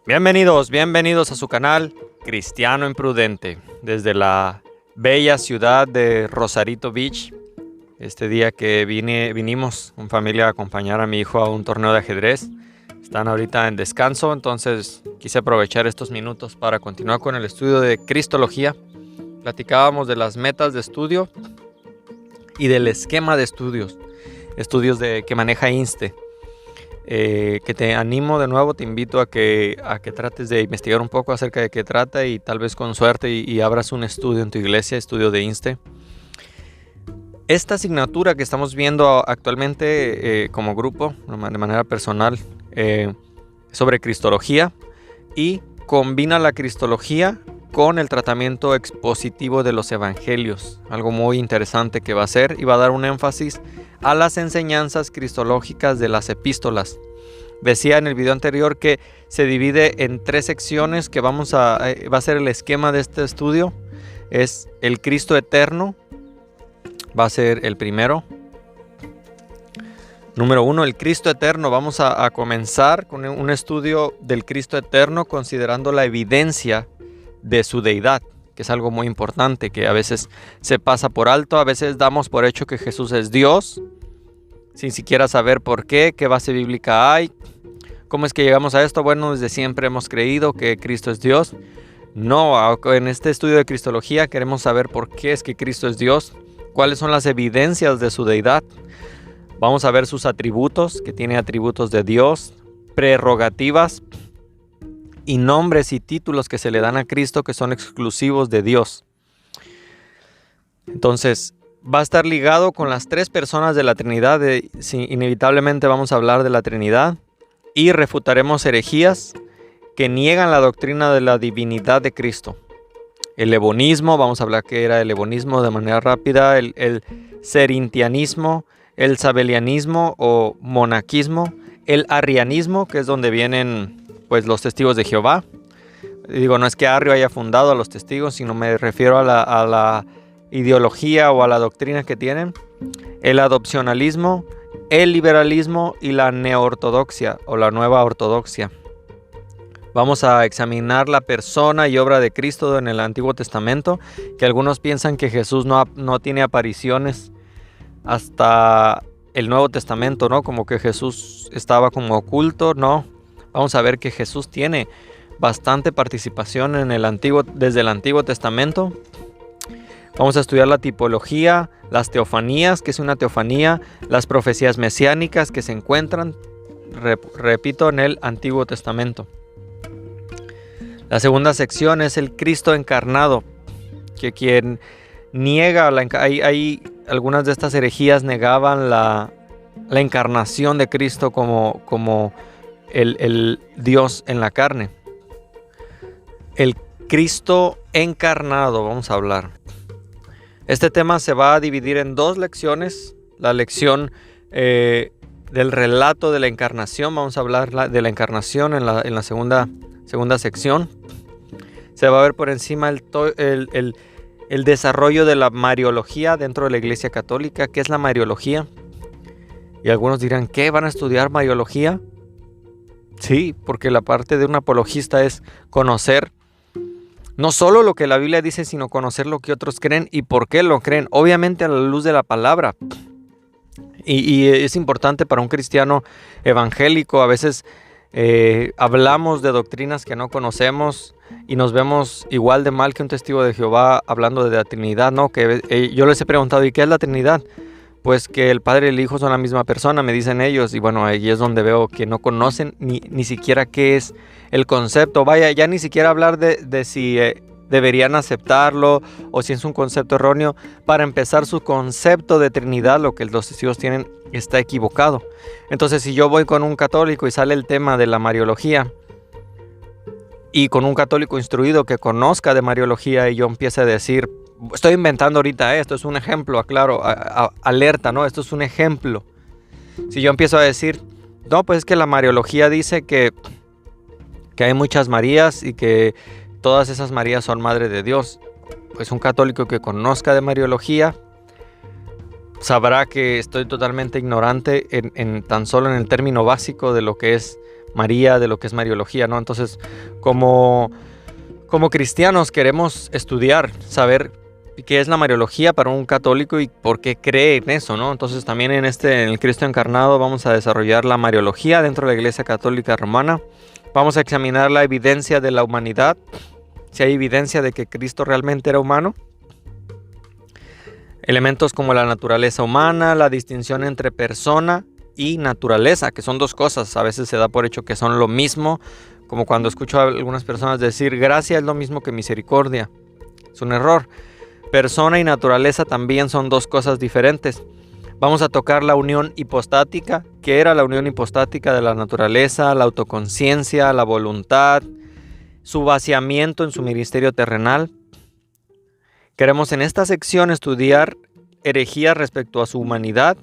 Bienvenidos a su canal Cristiano Imprudente, desde la bella ciudad de Rosarito Beach. Este día que vinimos con familia a acompañar a mi hijo a un torneo de ajedrez. Están ahorita en descanso, entonces quise aprovechar estos minutos para continuar con el estudio de Cristología. Platicábamos de las metas de estudio y del esquema de estudios que maneja INSTE. Que te animo de nuevo, te invito a que trates de investigar un poco acerca de qué trata y tal vez con suerte y abras un estudio en tu iglesia, estudio de INSTE. Esta asignatura que estamos viendo actualmente como grupo, de manera personal, sobre Cristología, y combina la Cristología con el tratamiento expositivo de los evangelios, algo muy interesante que va a hacer, y va a dar un énfasis a las enseñanzas cristológicas de las epístolas. Decía en el video anterior que se divide en 3 secciones que va a ser el esquema de este estudio. Es el Cristo eterno, va a ser el primero. Número 1, el Cristo eterno. Vamos a comenzar con un estudio del Cristo eterno considerando la evidencia de su deidad, que es algo muy importante, que a veces se pasa por alto. A veces damos por hecho que Jesús es Dios, sin siquiera saber por qué base bíblica hay. ¿Cómo es que llegamos a esto? Bueno, desde siempre hemos creído que Cristo es Dios. No, en este estudio de Cristología queremos saber por qué es que Cristo es Dios, cuáles son las evidencias de su deidad. Vamos a ver sus atributos, que tiene atributos de Dios, prerrogativas y nombres y títulos que se le dan a Cristo que son exclusivos de Dios. Entonces, va a estar ligado con las 3 personas de la Trinidad. Inevitablemente vamos a hablar de la Trinidad y refutaremos herejías que niegan la doctrina de la divinidad de Cristo. El evonismo, vamos a hablar qué era el evonismo de manera rápida, el cerintianismo, el sabelianismo o monaquismo, el arrianismo, que es donde vienen pues los testigos de Jehová. Digo, no es que Arrio haya fundado a los testigos, sino me refiero a la ideología o a la doctrina que tienen. El adopcionalismo, el liberalismo y la neortodoxia o la nueva ortodoxia. Vamos a examinar la persona y obra de Cristo en el Antiguo Testamento, que algunos piensan que Jesús no tiene apariciones hasta el Nuevo Testamento, ¿no? Como que Jesús estaba como oculto, no. Vamos a ver que Jesús tiene bastante participación desde el Antiguo Testamento. Vamos a estudiar la tipología, las teofanías, que es una teofanía, las profecías mesiánicas que se encuentran, repito, en el Antiguo Testamento. La segunda sección es el Cristo encarnado, que quien niega, hay algunas de estas herejías negaban la encarnación de Cristo como el Dios en la carne. El Cristo encarnado, vamos a hablar. Este tema se va a dividir en 2 lecciones. La lección del relato de la encarnación, vamos a hablar de la encarnación en la segunda sección. Se va a ver por encima el desarrollo de la Mariología dentro de la Iglesia Católica. ¿Qué es la Mariología? Y algunos dirán, ¿qué? ¿Van a estudiar Mariología? Sí, porque la parte de un apologista es conocer no solo lo que la Biblia dice, sino conocer lo que otros creen y por qué lo creen, obviamente a la luz de la palabra. Y es importante para un cristiano evangélico. A veces hablamos de doctrinas que no conocemos y nos vemos igual de mal que un testigo de Jehová hablando de la Trinidad, ¿no? Que yo les he preguntado, ¿y qué es la Trinidad? Pues que el Padre y el Hijo son la misma persona, me dicen ellos, y bueno, ahí es donde veo que no conocen ni siquiera qué es el concepto. Vaya, ya ni siquiera hablar de si deberían aceptarlo o si es un concepto erróneo. Para empezar, su concepto de Trinidad, lo que los testigos tienen, está equivocado. Entonces, si yo voy con un católico y sale el tema de la Mariología, y con un católico instruido que conozca de Mariología y yo empiezo a decir, estoy inventando ahorita esto, es un ejemplo, aclaro, alerta, ¿no? Esto es un ejemplo. Si yo empiezo a decir, no, pues es que la Mariología dice que hay muchas Marías y que todas esas Marías son Madre de Dios, pues un católico que conozca de Mariología sabrá que estoy totalmente ignorante en tan solo en el término básico de lo que es María, de lo que es Mariología, ¿no? Entonces, como cristianos queremos estudiar, saber qué es la Mariología para un católico y por qué cree en eso, ¿no? Entonces también en el Cristo Encarnado vamos a desarrollar la Mariología dentro de la Iglesia Católica Romana. Vamos a examinar la evidencia de la humanidad, si hay evidencia de que Cristo realmente era humano. Elementos como la naturaleza humana, la distinción entre persona y naturaleza, que son dos cosas. A veces se da por hecho que son lo mismo, como cuando escucho a algunas personas decir gracia es lo mismo que misericordia. Es un error. Persona y naturaleza también son dos cosas diferentes. Vamos a tocar la unión hipostática. ¿Qué era la unión hipostática de la naturaleza, la autoconciencia, la voluntad, su vaciamiento en su ministerio terrenal? Queremos en esta sección estudiar herejías respecto a su humanidad,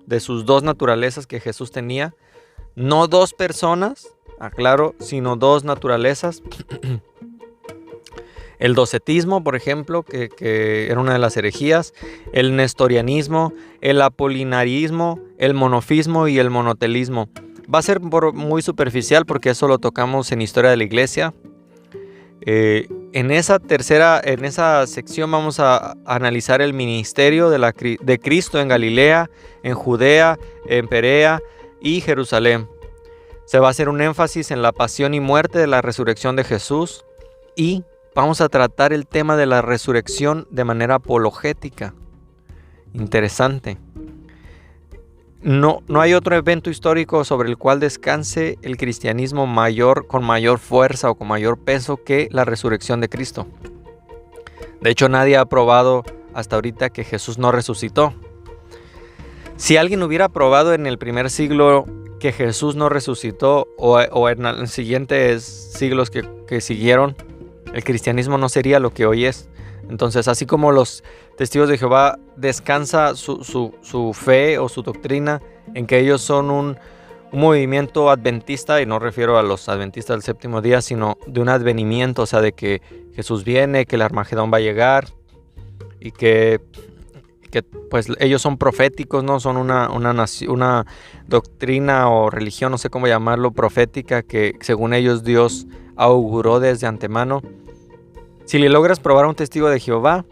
de sus dos naturalezas que Jesús tenía. No dos personas, aclaro, sino dos naturalezas. El docetismo, por ejemplo, que era una de las herejías. El nestorianismo, el apolinarismo, el monofismo y el monotelismo. Va a ser muy superficial porque eso lo tocamos en Historia de la Iglesia. En esa sección vamos a analizar el ministerio de Cristo en Galilea, en Judea, en Perea y Jerusalén. Se va a hacer un énfasis en la pasión y muerte de la resurrección de Jesús y vamos a tratar el tema de la resurrección de manera apologética. Interesante. No hay otro evento histórico sobre el cual descanse el cristianismo con mayor fuerza o con mayor peso que la resurrección de Cristo. De hecho, nadie ha probado hasta ahorita que Jesús no resucitó. Si alguien hubiera probado en el primer siglo que Jesús no resucitó o en los siguientes siglos que siguieron, el cristianismo no sería lo que hoy es. Entonces, así como los testigos de Jehová descansa su fe o su doctrina en que ellos son un movimiento adventista, y no refiero a los adventistas del séptimo día, sino de un advenimiento, o sea, de que Jesús viene, que el Armagedón va a llegar y que pues ellos son proféticos, ¿no? Son una doctrina o religión, no sé cómo llamarlo, profética, que según ellos Dios auguró desde antemano. Si le logras probar a un testigo de Jehová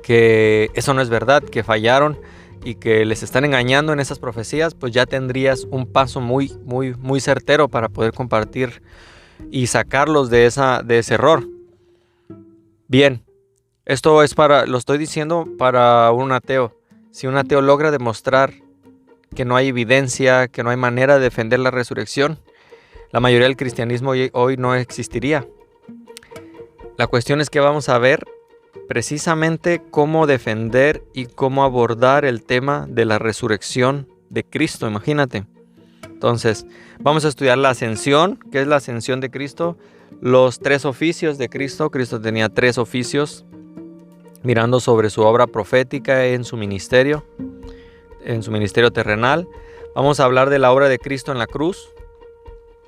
que eso no es verdad, que fallaron y que les están engañando en esas profecías, pues ya tendrías un paso muy, muy, muy certero para poder compartir y sacarlos de ese error. Bien, esto lo estoy diciendo para un ateo. Si un ateo logra demostrar que no hay evidencia, que no hay manera de defender la resurrección, la mayoría del cristianismo hoy no existiría. La cuestión es que vamos a ver precisamente cómo defender y cómo abordar el tema de la resurrección de Cristo, imagínate. Entonces, vamos a estudiar la ascensión, ¿qué es la ascensión de Cristo? Los tres oficios de Cristo. Cristo tenía tres oficios, mirando sobre su obra profética en su ministerio terrenal. Vamos a hablar de la obra de Cristo en la cruz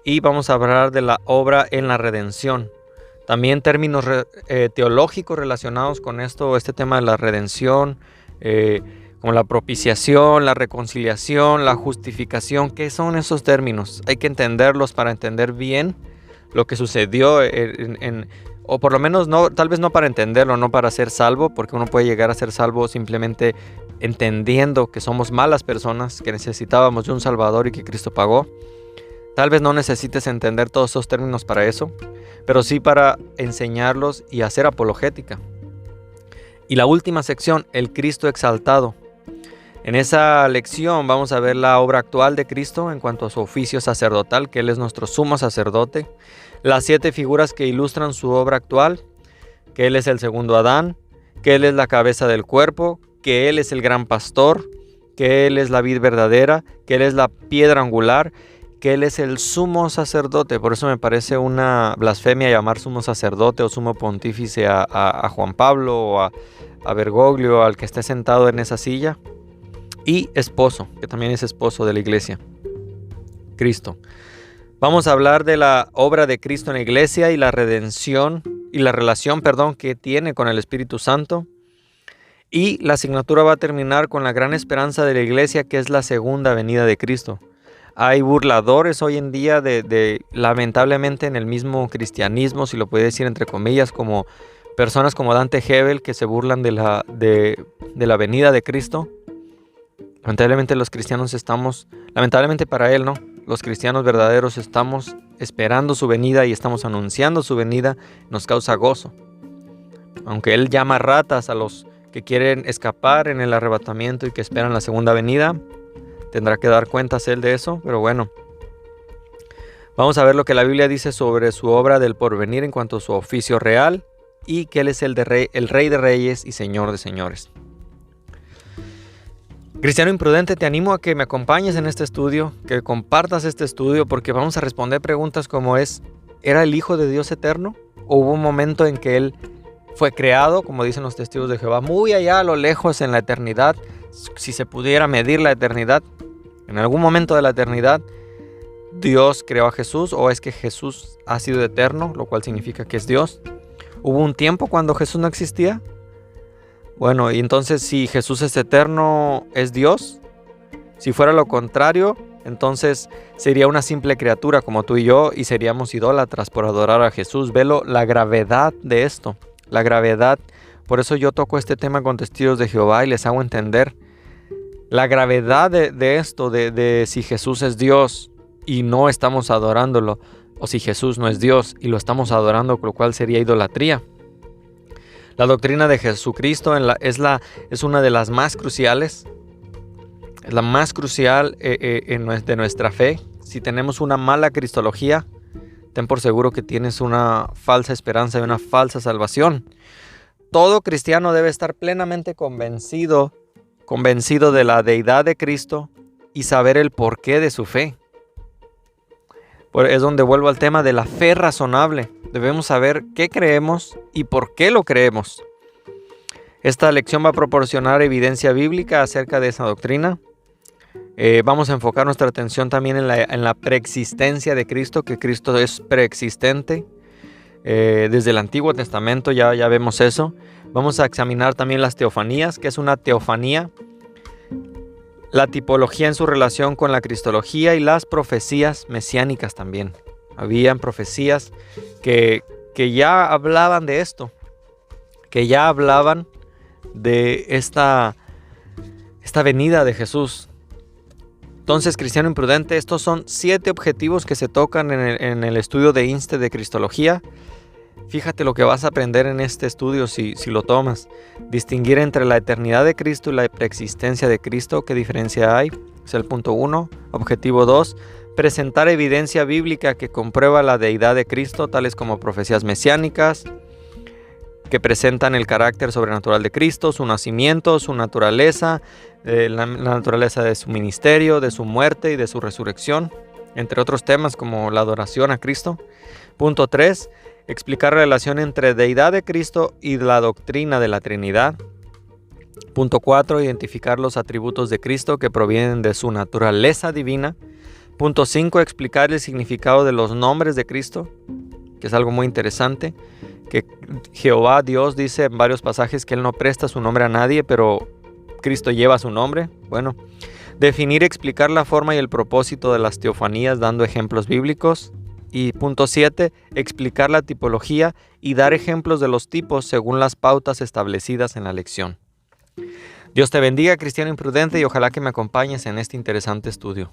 y vamos a hablar de la obra en la redención. También términos teológicos relacionados con este tema de la redención, como la propiciación, la reconciliación, la justificación. ¿Qué son esos términos? Hay que entenderlos para entender bien lo que sucedió o por lo menos tal vez no para entenderlo, no para ser salvo, porque uno puede llegar a ser salvo simplemente entendiendo que somos malas personas, que necesitábamos de un Salvador y que Cristo pagó. Tal vez no necesites entender todos esos términos para eso, pero sí para enseñarlos y hacer apologética. Y la última sección, el Cristo exaltado. En esa lección vamos a ver la obra actual de Cristo en cuanto a su oficio sacerdotal, que Él es nuestro sumo sacerdote. Las 7 figuras que ilustran su obra actual, que Él es el segundo Adán, que Él es la cabeza del cuerpo, que Él es el gran pastor, que Él es la vid verdadera, que Él es la piedra angular, que Él es el sumo sacerdote. Por eso me parece una blasfemia llamar sumo sacerdote o sumo pontífice a Juan Pablo o a Bergoglio, al que esté sentado en esa silla. Y esposo, que también es esposo de la iglesia, Cristo. Vamos a hablar de la obra de Cristo en la iglesia y la redención y la relación, que tiene con el Espíritu Santo. Y la asignatura va a terminar con la gran esperanza de la iglesia, que es la segunda venida de Cristo. Hay burladores hoy en día lamentablemente en el mismo cristianismo, si lo puede decir entre comillas, como personas como Dante Gebel que se burlan de la venida de Cristo. Lamentablemente los cristianos lamentablemente para él, ¿no? Los cristianos verdaderos estamos esperando su venida y estamos anunciando su venida, nos causa gozo. Aunque él llama ratas a los que quieren escapar en el arrebatamiento y que esperan la segunda venida, tendrá que dar cuentas él de eso, pero bueno. Vamos a ver lo que la Biblia dice sobre su obra del porvenir en cuanto a su oficio real y que él es el Rey de Reyes y Señor de Señores. Cristiano imprudente, te animo a que me acompañes en este estudio, que compartas este estudio, porque vamos a responder preguntas como ¿era el Hijo de Dios eterno? ¿O hubo un momento en que Él fue creado, como dicen los testigos de Jehová, muy allá a lo lejos en la eternidad? Si se pudiera medir la eternidad, en algún momento de la eternidad, Dios creó a Jesús, o es que Jesús ha sido eterno, lo cual significa que es Dios. ¿Hubo un tiempo cuando Jesús no existía? Bueno, y entonces si Jesús es eterno, ¿es Dios? Si fuera lo contrario, entonces sería una simple criatura como tú y yo y seríamos idólatras por adorar a Jesús. Velo la gravedad de esto, la gravedad. Por eso yo toco este tema con testigos de Jehová y les hago entender la gravedad de esto, de si Jesús es Dios y no estamos adorándolo, o si Jesús no es Dios y lo estamos adorando, lo cual sería idolatría. La doctrina de Jesucristo es una de las más cruciales. Es la más crucial de nuestra fe. Si tenemos una mala cristología, ten por seguro que tienes una falsa esperanza y una falsa salvación. Todo cristiano debe estar plenamente convencido de la deidad de Cristo y saber el porqué de su fe. Es donde vuelvo al tema de la fe razonable. Debemos saber qué creemos y por qué lo creemos. Esta lección va a proporcionar evidencia bíblica acerca de esa doctrina. Vamos a enfocar nuestra atención también en la preexistencia de Cristo, que Cristo es preexistente. Desde el Antiguo Testamento ya vemos eso. Vamos a examinar también las teofanías, que es una teofanía. La tipología en su relación con la cristología y las profecías mesiánicas también. Habían profecías que ya hablaban de esto, que ya hablaban de esta venida de Jesús. Entonces, cristiano imprudente, estos son 7 objetivos que se tocan en el estudio de Inste de Cristología. Fíjate lo que vas a aprender en este estudio si lo tomas. Distinguir entre la eternidad de Cristo y la preexistencia de Cristo. ¿Qué diferencia hay? Es el punto 1. Objetivo 2. Presentar evidencia bíblica que comprueba la deidad de Cristo, tales como profecías mesiánicas, que presentan el carácter sobrenatural de Cristo, su nacimiento, su naturaleza, la naturaleza de su ministerio, de su muerte y de su resurrección, entre otros temas como la adoración a Cristo. Punto 3. Explicar la relación entre deidad de Cristo y la doctrina de la Trinidad. Punto 4. Identificar los atributos de Cristo que provienen de su naturaleza divina. Punto 5. Explicar el significado de los nombres de Cristo, que es algo muy interesante, que Jehová Dios dice en varios pasajes que Él no presta su nombre a nadie, pero Cristo lleva su nombre. Bueno, definir y explicar la forma y el propósito de las teofanías dando ejemplos bíblicos. Y punto 7, explicar la tipología y dar ejemplos de los tipos según las pautas establecidas en la lección. Dios te bendiga, cristiano imprudente, y ojalá que me acompañes en este interesante estudio.